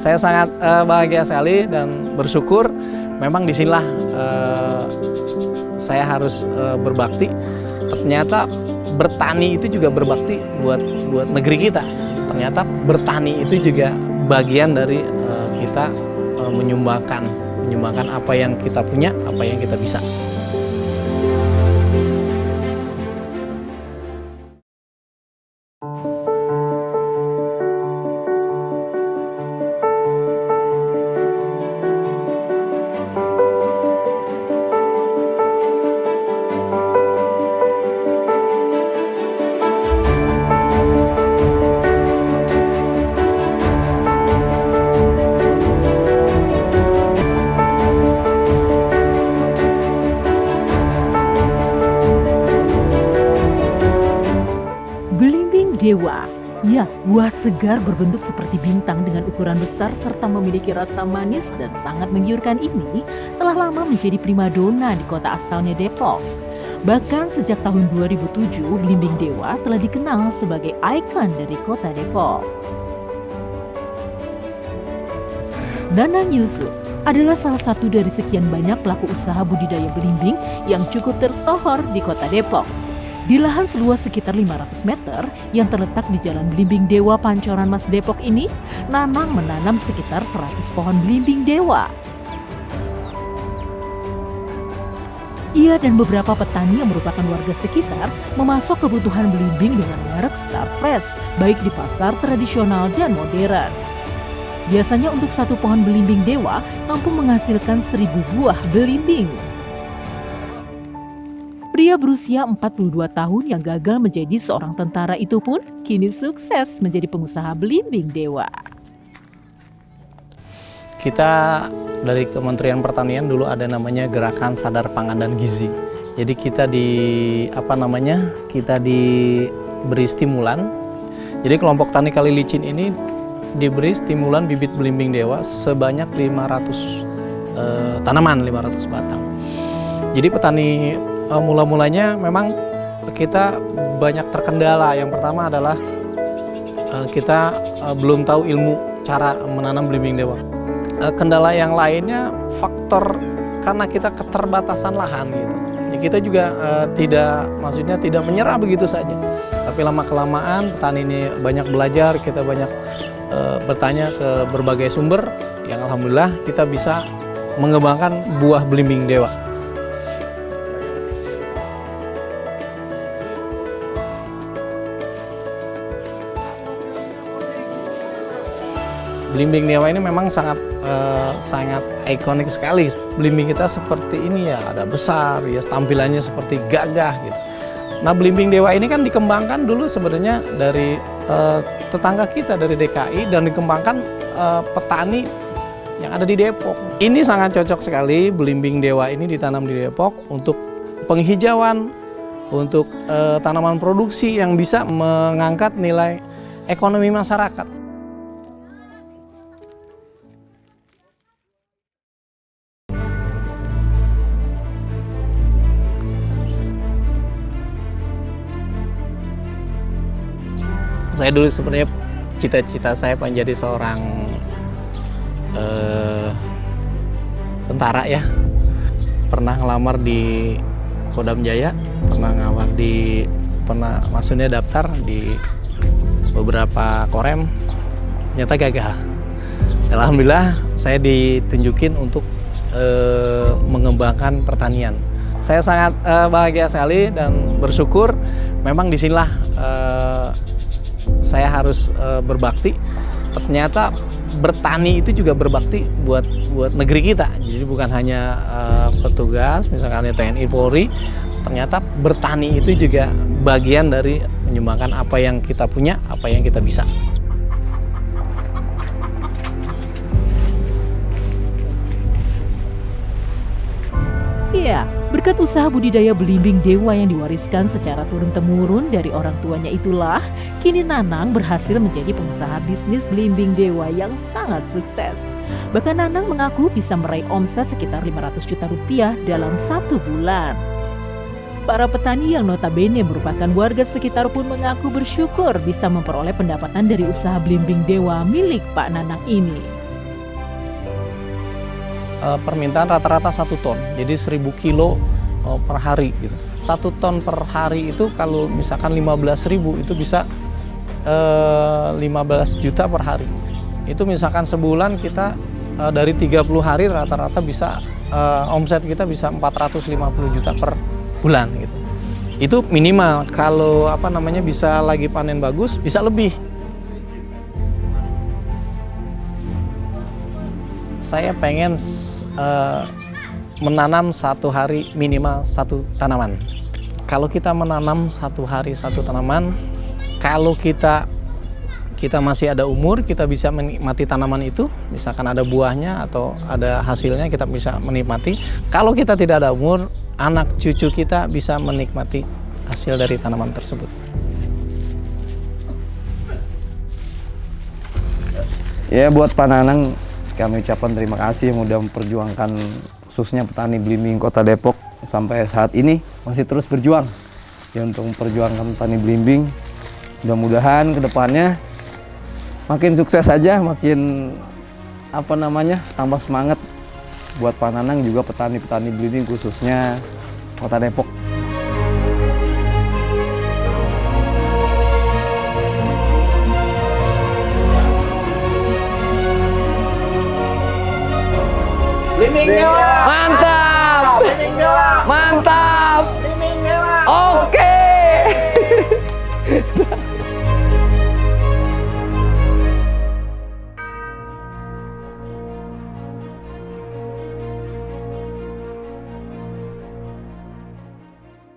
Saya sangat bahagia sekali dan bersyukur. Memang disinilah saya harus berbakti. Ternyata bertani itu juga berbakti buat negeri kita. Ternyata bertani itu juga bagian dari kita menyumbangkan apa yang kita punya, apa yang kita bisa. Dewa, ya, buah segar berbentuk seperti bintang dengan ukuran besar serta memiliki rasa manis dan sangat menggiurkan ini telah lama menjadi primadona di kota asalnya Depok. Bahkan sejak tahun 2007, belimbing dewa telah dikenal sebagai ikon dari kota Depok. Nanang Yusuf adalah salah satu dari sekian banyak pelaku usaha budidaya belimbing yang cukup tersohor di kota Depok. Di lahan seluas sekitar 500 meter yang terletak di Jalan Belimbing Dewa Pancoran Mas Depok ini, Nanang menanam sekitar 100 pohon belimbing dewa. Ia dan beberapa petani yang merupakan warga sekitar memasok kebutuhan belimbing dengan merek Star Fresh, baik di pasar tradisional dan modern. Biasanya untuk satu pohon belimbing dewa mampu menghasilkan 1000 buah belimbing. Pria berusia 42 tahun yang gagal menjadi seorang tentara itu pun kini sukses menjadi pengusaha belimbing dewa. Kita dari Kementerian Pertanian dulu ada namanya Gerakan Sadar Pangan dan Gizi. Jadi kita diberi stimulan. Jadi kelompok tani Kali Licin ini diberi stimulan bibit belimbing dewa sebanyak 500 tanaman, 500 batang. Jadi petani mula-mulanya memang kita banyak terkendala. Yang pertama adalah kita belum tahu ilmu cara menanam belimbing dewa. Kendala yang lainnya faktor karena kita keterbatasan lahan gitu. Ya, kita juga tidak menyerah begitu saja. Tapi lama-kelamaan petani ini banyak belajar, kita banyak bertanya ke berbagai sumber yang alhamdulillah kita bisa mengembangkan buah belimbing dewa. Belimbing dewa ini memang sangat ikonik sekali. Belimbing kita seperti ini ya, ada besar, ya tampilannya seperti gagah gitu. Nah, belimbing dewa ini kan dikembangkan dulu sebenarnya dari tetangga kita dari DKI dan dikembangkan petani yang ada di Depok. Ini sangat cocok sekali belimbing dewa ini ditanam di Depok untuk penghijauan, untuk tanaman produksi yang bisa mengangkat nilai ekonomi masyarakat. Saya dulu sebenarnya cita-cita saya pengen jadi seorang tentara ya. Pernah ngelamar di Kodam Jaya, pernah maksudnya daftar di beberapa korem, ternyata gagal. Alhamdulillah saya ditunjukin untuk mengembangkan pertanian. Saya sangat bahagia sekali dan bersyukur. Memang disinilah saya harus berbakti. Ternyata bertani itu juga berbakti buat negeri kita. Jadi bukan hanya petugas, misalkan TNI Polri. Ternyata bertani itu juga bagian dari menyumbangkan apa yang kita punya, apa yang kita bisa. Iya, berkat usaha budidaya belimbing dewa yang diwariskan secara turun-temurun dari orang tuanya itulah, kini Nanang berhasil menjadi pengusaha bisnis belimbing dewa yang sangat sukses. Bahkan Nanang mengaku bisa meraih omset sekitar 500 juta rupiah dalam 1 bulan. Para petani yang notabene merupakan warga sekitar pun mengaku bersyukur bisa memperoleh pendapatan dari usaha belimbing dewa milik Pak Nanang ini. permintaan rata-rata 1 ton, jadi 1000 kilo per hari gitu. 1 ton per hari itu kalau misalkan 15.000 itu bisa 15 juta per hari. Itu misalkan sebulan kita dari 30 hari rata-rata bisa omset kita bisa 450 juta per bulan gitu. Itu minimal. Kalau bisa lagi panen bagus bisa lebih. Saya pengen menanam 1 hari minimal 1 tanaman. Kalau kita menanam 1 hari 1 tanaman, kalau kita masih ada umur, kita bisa menikmati tanaman itu, misalkan ada buahnya atau ada hasilnya, kita bisa menikmati. Kalau kita tidak ada umur, anak cucu kita bisa menikmati hasil dari tanaman tersebut. Ya, buat Pak Nanang kami ucapkan terima kasih yang udah memperjuangkan khususnya petani belimbing Kota Depok sampai saat ini masih terus berjuang ya untuk memperjuangkan petani belimbing. Mudah-mudahan kedepannya makin sukses aja, makin tambah semangat buat Pak Nanang juga petani-petani belimbing khususnya Kota Depok. Belimbing Dewa. Mantap! Belimbing Dewa. Mantap!